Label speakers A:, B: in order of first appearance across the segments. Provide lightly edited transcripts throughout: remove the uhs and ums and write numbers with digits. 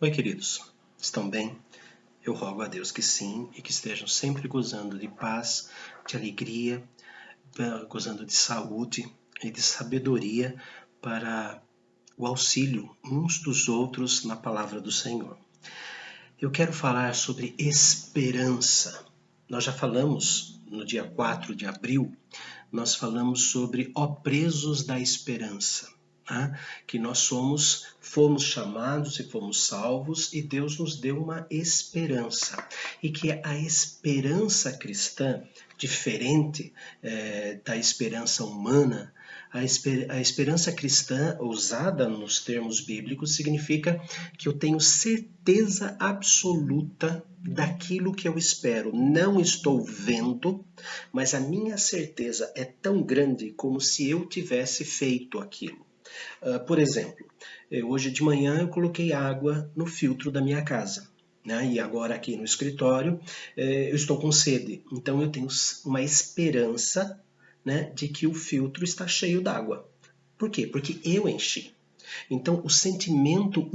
A: Oi, queridos. Estão bem? Eu rogo a Deus que sim e que estejam sempre gozando de paz, de alegria, gozando de saúde e de sabedoria para o auxílio uns dos outros na palavra do Senhor. Eu quero falar sobre esperança. Nós já falamos no dia 4 de abril, nós falamos sobre presos da esperança. Que nós fomos chamados e fomos salvos e Deus nos deu uma esperança. E que a esperança cristã, diferente da esperança humana, a esperança cristã, usada nos termos bíblicos, significa que eu tenho certeza absoluta daquilo que eu espero. Não estou vendo, mas a minha certeza é tão grande como se eu tivesse feito aquilo. Por exemplo, hoje de manhã eu coloquei água no filtro da minha casa. E agora aqui no escritório eu estou com sede. Então eu tenho uma esperança de que o filtro está cheio d'água. Por quê? Porque eu enchi. Então, o sentimento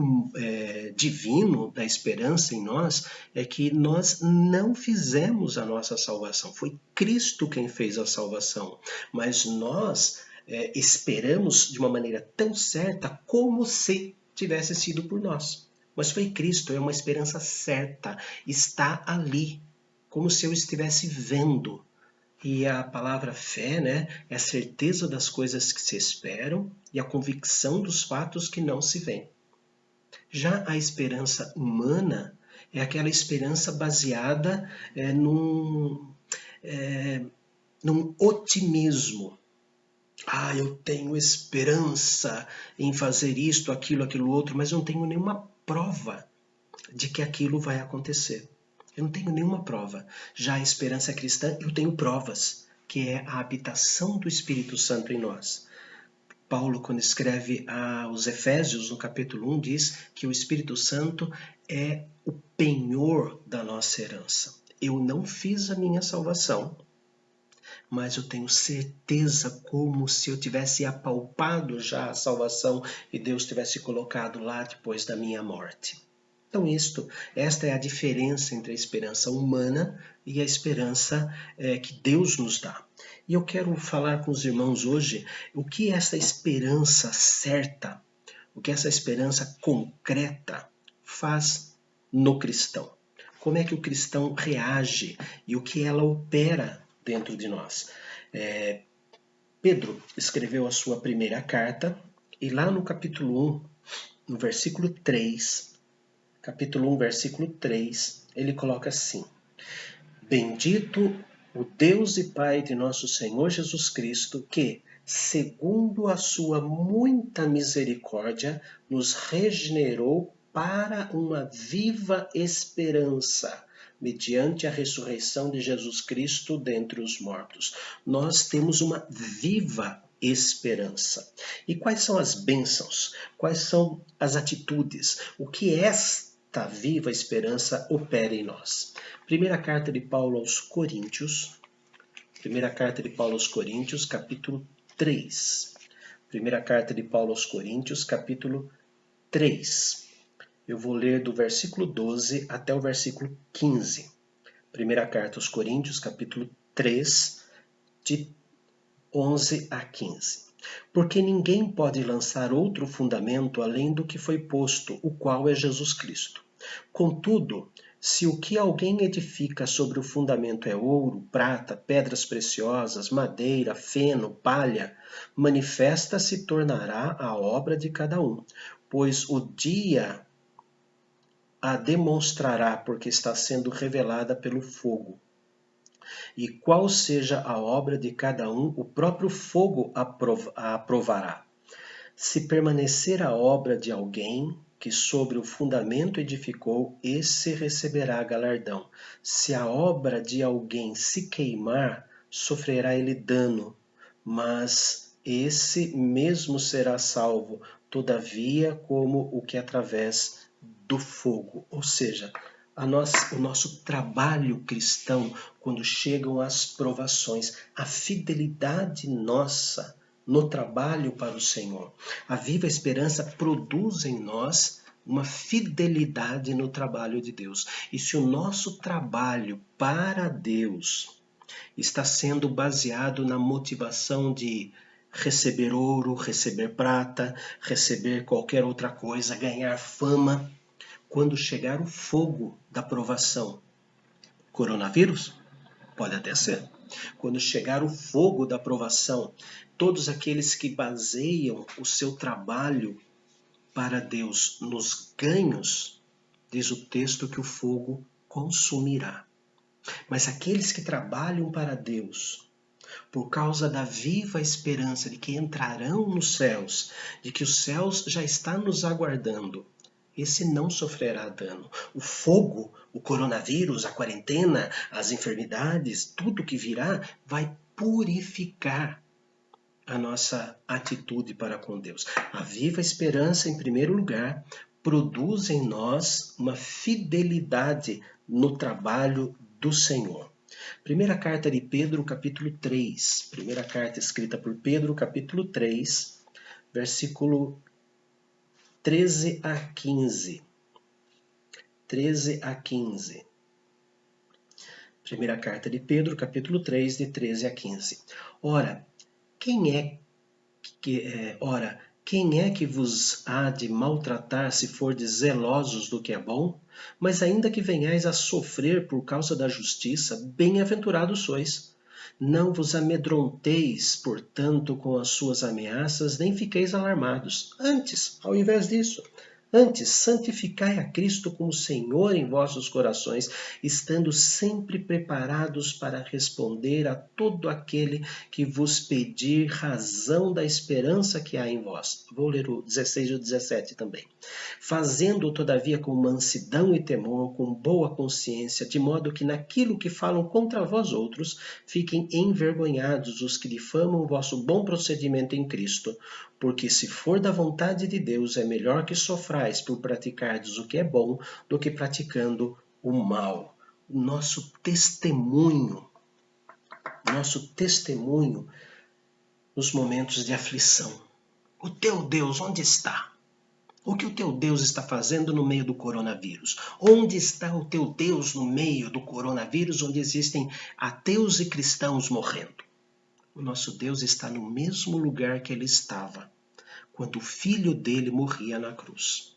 A: divino da esperança em nós é que nós não fizemos a nossa salvação. Foi Cristo quem fez a salvação. Mas nós esperamos de uma maneira tão certa como se tivesse sido por nós. Mas foi Cristo, é uma esperança certa. Está ali, como se eu estivesse vendo. E a palavra fé, é a certeza das coisas que se esperam e a convicção dos fatos que não se veem. Já a esperança humana é aquela esperança baseada num otimismo. Eu tenho esperança em fazer isto, aquilo outro, mas eu não tenho nenhuma prova de que aquilo vai acontecer. Eu não tenho nenhuma prova. Já a esperança cristã, eu tenho provas, que é a habitação do Espírito Santo em nós. Paulo, quando escreve aos Efésios, no capítulo 1, diz que o Espírito Santo é o penhor da nossa herança. Eu não fiz a minha salvação, mas eu tenho certeza como se eu tivesse apalpado já a salvação e Deus tivesse colocado lá depois da minha morte. Então esta é a diferença entre a esperança humana e a esperança que Deus nos dá. E eu quero falar com os irmãos hoje o que essa esperança certa, o que essa esperança concreta faz no cristão. Como é que o cristão reage e o que ela opera dentro de nós. Pedro escreveu a sua primeira carta e lá no capítulo 1, no versículo 3, capítulo 1, versículo 3, ele coloca assim: Bendito o Deus e Pai de nosso Senhor Jesus Cristo, que, segundo a sua muita misericórdia, nos regenerou para uma viva esperança, mediante a ressurreição de Jesus Cristo dentre os mortos. Nós temos uma viva esperança. E quais são as bênçãos? Quais são as atitudes? O que esta viva esperança opera em nós? Primeira carta de Paulo aos Coríntios, capítulo 3. Primeira carta de Paulo aos Coríntios, capítulo 3. Eu vou ler do versículo 12 até o versículo 15. Primeira carta aos Coríntios, capítulo 3, de 11 a 15. Porque ninguém pode lançar outro fundamento além do que foi posto, o qual é Jesus Cristo. Contudo, se o que alguém edifica sobre o fundamento é ouro, prata, pedras preciosas, madeira, feno, palha, manifesta se tornará a obra de cada um, pois o dia a demonstrará, porque está sendo revelada pelo fogo. E qual seja a obra de cada um, o próprio fogo a aprovará. Se permanecer a obra de alguém que sobre o fundamento edificou, esse receberá galardão. Se a obra de alguém se queimar, sofrerá ele dano, mas esse mesmo será salvo, todavia como o que através do fogo. Ou seja, o nosso trabalho cristão, quando chegam as provações, a fidelidade nossa no trabalho para o Senhor. A viva esperança produz em nós uma fidelidade no trabalho de Deus. E se o nosso trabalho para Deus está sendo baseado na motivação de receber ouro, receber prata, receber qualquer outra coisa, ganhar fama, quando chegar o fogo da provação, coronavírus? Pode até ser. Quando chegar o fogo da provação, todos aqueles que baseiam o seu trabalho para Deus nos ganhos, diz o texto que o fogo consumirá. Mas aqueles que trabalham para Deus, por causa da viva esperança de que entrarão nos céus, de que os céus já estão nos aguardando, esse não sofrerá dano. O fogo, o coronavírus, a quarentena, as enfermidades, tudo que virá vai purificar a nossa atitude para com Deus. A viva esperança, em primeiro lugar, produz em nós uma fidelidade no trabalho do Senhor. Primeira carta de Pedro, capítulo 3. Primeira carta escrita por Pedro, capítulo 3, versículo 13 a 15. 13 a 15. Primeira carta de Pedro, capítulo 3, de 13 a 15. Ora, quem é que vos há de maltratar se fordes zelosos do que é bom? Mas ainda que venhais a sofrer por causa da justiça, bem-aventurados sois. Não vos amedronteis, portanto, com as suas ameaças, nem fiqueis alarmados. Antes, ao invés disso, santificai a Cristo como Senhor em vossos corações, estando sempre preparados para responder a todo aquele que vos pedir razão da esperança que há em vós. Vou ler o 16 e o 17 também. Fazendo, todavia, com mansidão e temor, com boa consciência, de modo que naquilo que falam contra vós outros, fiquem envergonhados os que difamam o vosso bom procedimento em Cristo. Porque se for da vontade de Deus, é melhor que sofrais por praticardes o que é bom do que praticando o mal. O nosso testemunho nos momentos de aflição. O teu Deus, onde está? O que o teu Deus está fazendo no meio do coronavírus? Onde está o teu Deus no meio do coronavírus, onde existem ateus e cristãos morrendo? O nosso Deus está no mesmo lugar que ele estava quando o filho dele morria na cruz.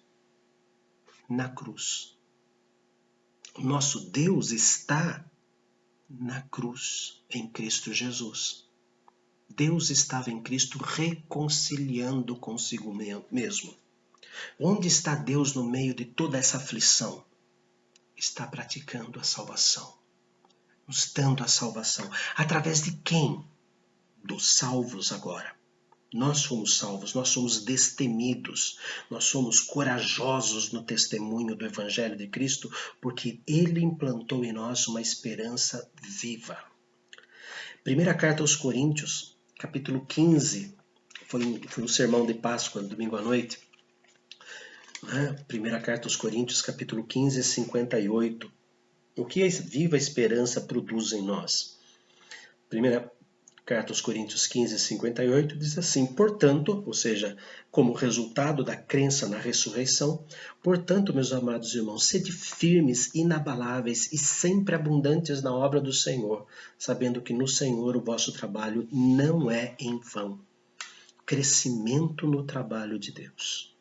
A: Na cruz. O nosso Deus está na cruz, em Cristo Jesus. Deus estava em Cristo reconciliando consigo mesmo. Onde está Deus no meio de toda essa aflição? Está praticando a salvação, nos dando a salvação. Através de quem? Dos salvos agora. Nós somos salvos, nós somos destemidos, nós somos corajosos no testemunho do Evangelho de Cristo, porque Ele implantou em nós uma esperança viva. Primeira carta aos Coríntios, capítulo 15, foi um sermão de Páscoa, domingo à noite. Primeira carta aos Coríntios, capítulo 15, 58. O que a viva esperança produz em nós? Primeira carta aos Coríntios 15, 58 diz assim: portanto, ou seja, como resultado da crença na ressurreição, portanto, meus amados irmãos, sede firmes, inabaláveis e sempre abundantes na obra do Senhor, sabendo que no Senhor o vosso trabalho não é em vão. Crescimento no trabalho de Deus.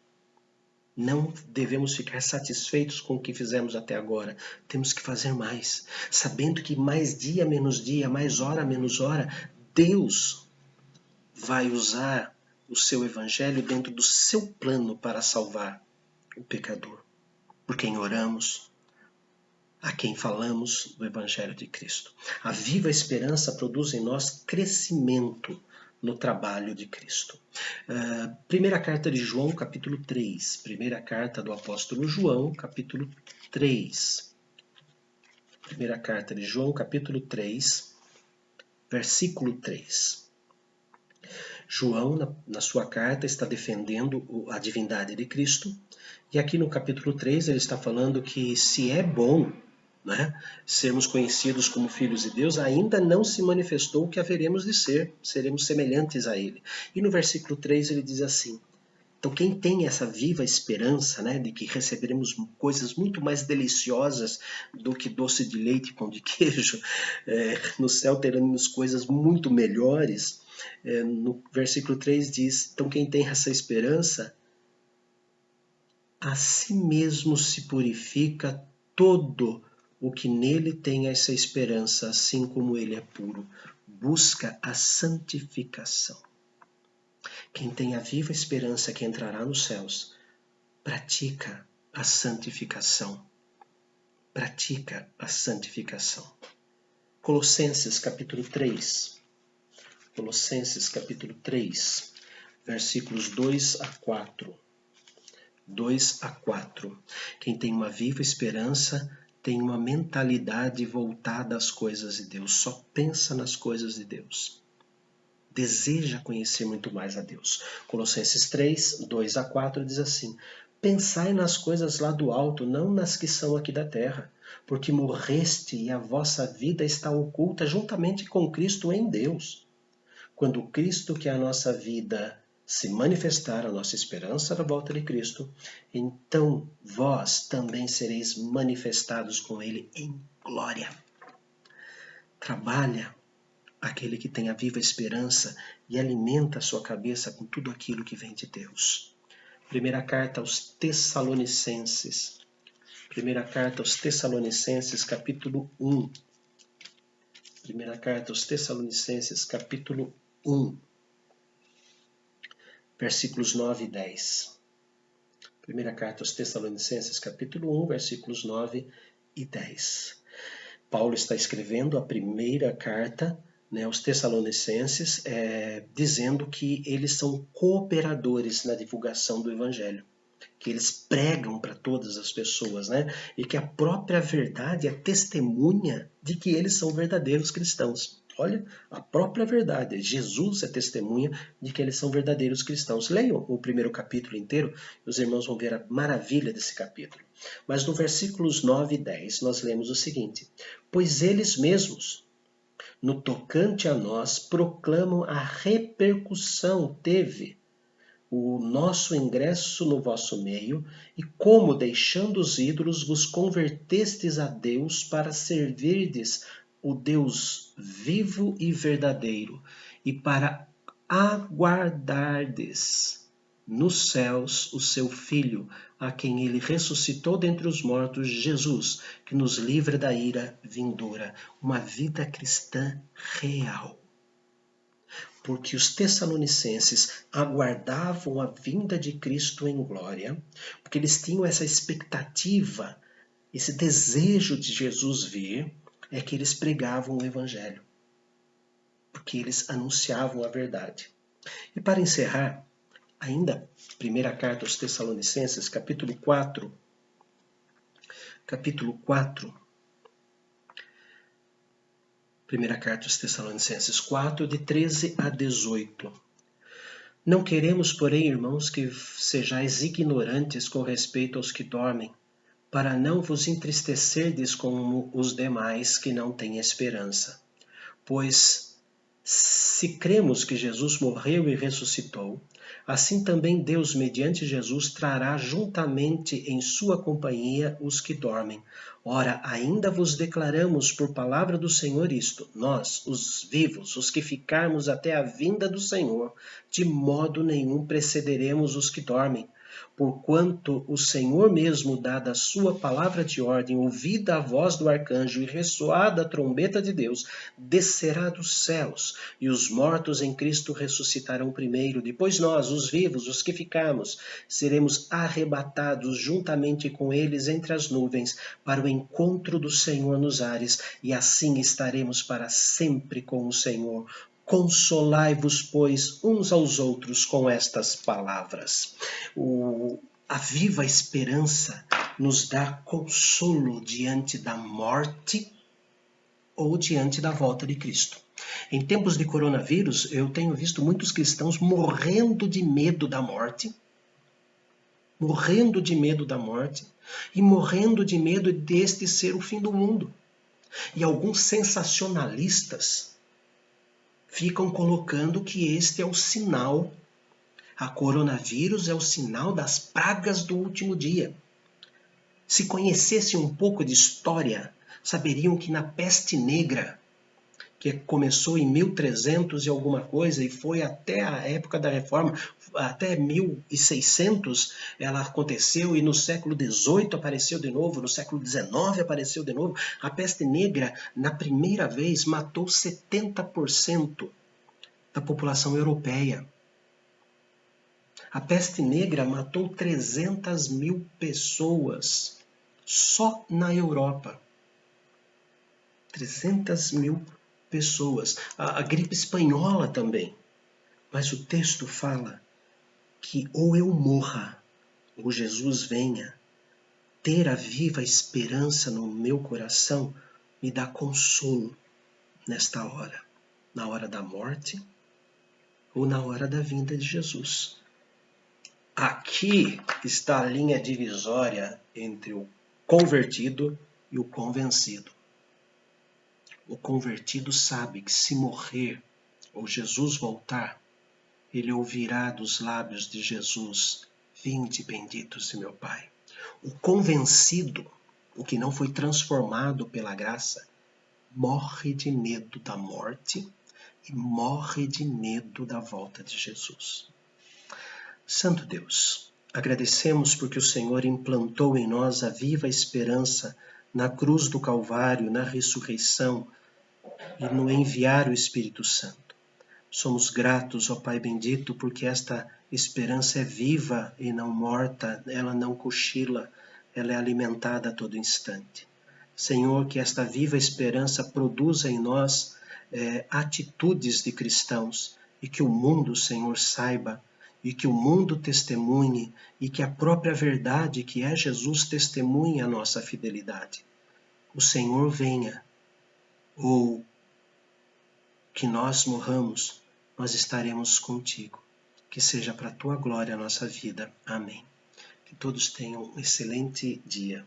A: Não devemos ficar satisfeitos com o que fizemos até agora. Temos que fazer mais, sabendo que mais dia menos dia, mais hora menos hora, Deus vai usar o seu evangelho dentro do seu plano para salvar o pecador, por quem oramos, a quem falamos do evangelho de Cristo. A viva esperança produz em nós crescimento no trabalho de Cristo. Primeira carta de João, capítulo 3. Primeira carta do apóstolo João, capítulo 3. Primeira carta de João, capítulo 3, versículo 3. João, na sua carta, está defendendo a divindade de Cristo. E aqui no capítulo 3 ele está falando que se é bom, sermos conhecidos como filhos de Deus, ainda não se manifestou o que haveremos de ser, seremos semelhantes a Ele. E no versículo 3 ele diz assim: Então, quem tem essa viva esperança, né, de que receberemos coisas muito mais deliciosas do que doce de leite e pão de queijo, no céu teremos coisas muito melhores. No versículo 3 diz: então, quem tem essa esperança, a si mesmo se purifica todo o que nele tem essa esperança, assim como ele é puro. Busca a santificação. Quem tem a viva esperança que entrará nos céus, pratica a santificação. Pratica a santificação. Colossenses capítulo 3. Colossenses capítulo 3, versículos 2 a 4. 2 a 4. Quem tem uma viva esperança tem uma mentalidade voltada às coisas de Deus, só pensa nas coisas de Deus. Deseja conhecer muito mais a Deus. Colossenses 3, 2 a 4 diz assim: pensai nas coisas lá do alto, não nas que são aqui da terra, porque morreste e a vossa vida está oculta juntamente com Cristo em Deus. Quando Cristo, que é a nossa vida, se manifestar, a nossa esperança da volta de Cristo, então vós também sereis manifestados com Ele em glória. Trabalha aquele que tem a viva esperança e alimenta a sua cabeça com tudo aquilo que vem de Deus. Primeira carta aos Tessalonicenses. Primeira carta aos Tessalonicenses, capítulo 1. Primeira carta aos Tessalonicenses, capítulo 1. Versículos 9 e 10. Primeira carta aos Tessalonicenses, capítulo 1, versículos 9 e 10. Paulo está escrevendo a primeira carta, né, aos Tessalonicenses, dizendo que eles são cooperadores na divulgação do Evangelho, que eles pregam para todas as pessoas, né, e que a própria verdade é testemunha de que eles são verdadeiros cristãos. Olha, a própria verdade, Jesus é testemunha de que eles são verdadeiros cristãos. Leiam o primeiro capítulo inteiro, os irmãos vão ver a maravilha desse capítulo. Mas no versículos 9 e 10 nós lemos o seguinte: pois eles mesmos, no tocante a nós, proclamam a repercussão teve o nosso ingresso no vosso meio, e como, deixando os ídolos, vos convertestes a Deus para servirdes o Deus vivo e verdadeiro, e para aguardardes nos céus o seu Filho, a quem ele ressuscitou dentre os mortos, Jesus, que nos livra da ira vindoura. Uma vida cristã real. Porque os tessalonicenses aguardavam a vinda de Cristo em glória, porque eles tinham essa expectativa, esse desejo de Jesus vir, é que eles pregavam o Evangelho, porque eles anunciavam a verdade. E para encerrar, ainda, primeira carta aos Tessalonicenses, capítulo 4, primeira carta aos Tessalonicenses 4, de 13 a 18. Não queremos, porém, irmãos, que sejais ignorantes com respeito aos que dormem, para não vos entristecerdes como os demais que não têm esperança. Pois, se cremos que Jesus morreu e ressuscitou, assim também Deus, mediante Jesus, trará juntamente em sua companhia os que dormem. Ora, ainda vos declaramos por palavra do Senhor isto: nós, os vivos, os que ficarmos até a vinda do Senhor, de modo nenhum precederemos os que dormem. Porquanto o Senhor mesmo, dada a sua palavra de ordem, ouvida a voz do arcanjo e ressoada a trombeta de Deus, descerá dos céus, e os mortos em Cristo ressuscitarão primeiro. Depois nós, os vivos, os que ficarmos, seremos arrebatados juntamente com eles entre as nuvens, para o encontro do Senhor nos ares, e assim estaremos para sempre com o Senhor. Consolai-vos, pois, uns aos outros com estas palavras. A viva esperança nos dá consolo diante da morte ou diante da volta de Cristo. Em tempos de coronavírus, eu tenho visto muitos cristãos morrendo de medo da morte, e morrendo de medo deste ser o fim do mundo. E alguns sensacionalistas ficam colocando que este é o sinal, A coronavírus é o sinal das pragas do último dia. Se conhecessem um pouco de história, saberiam que na peste negra, que começou em 1300 e alguma coisa e foi até a época da Reforma, até 1600 ela aconteceu, e no século XVIII apareceu de novo, no século XIX apareceu de novo. A peste negra, na primeira vez, matou 70% da população europeia. A peste negra matou 300 mil pessoas só na Europa. 300 mil pessoas. A gripe espanhola também. Mas o texto fala que ou eu morra, ou Jesus venha. Ter a viva esperança no meu coração me dá consolo nesta hora. Na hora da morte ou na hora da vinda de Jesus. Aqui está a linha divisória entre o convertido e o convencido. O convertido sabe que se morrer ou Jesus voltar, ele ouvirá dos lábios de Jesus: vinde benditos de meu Pai. O convencido, o que não foi transformado pela graça, morre de medo da morte e morre de medo da volta de Jesus. Santo Deus, agradecemos porque o Senhor implantou em nós a viva esperança na cruz do Calvário, na ressurreição e no enviar o Espírito Santo. Somos gratos, ó Pai bendito, porque esta esperança é viva e não morta, ela não cochila, ela é alimentada a todo instante. Senhor, que esta viva esperança produza em nós atitudes de cristãos e que o mundo, Senhor, saiba, e que o mundo testemunhe, e que a própria verdade, que é Jesus, testemunhe a nossa fidelidade. O Senhor venha, ou que nós morramos, nós estaremos contigo. Que seja para a tua glória a nossa vida. Amém. Que todos tenham um excelente dia.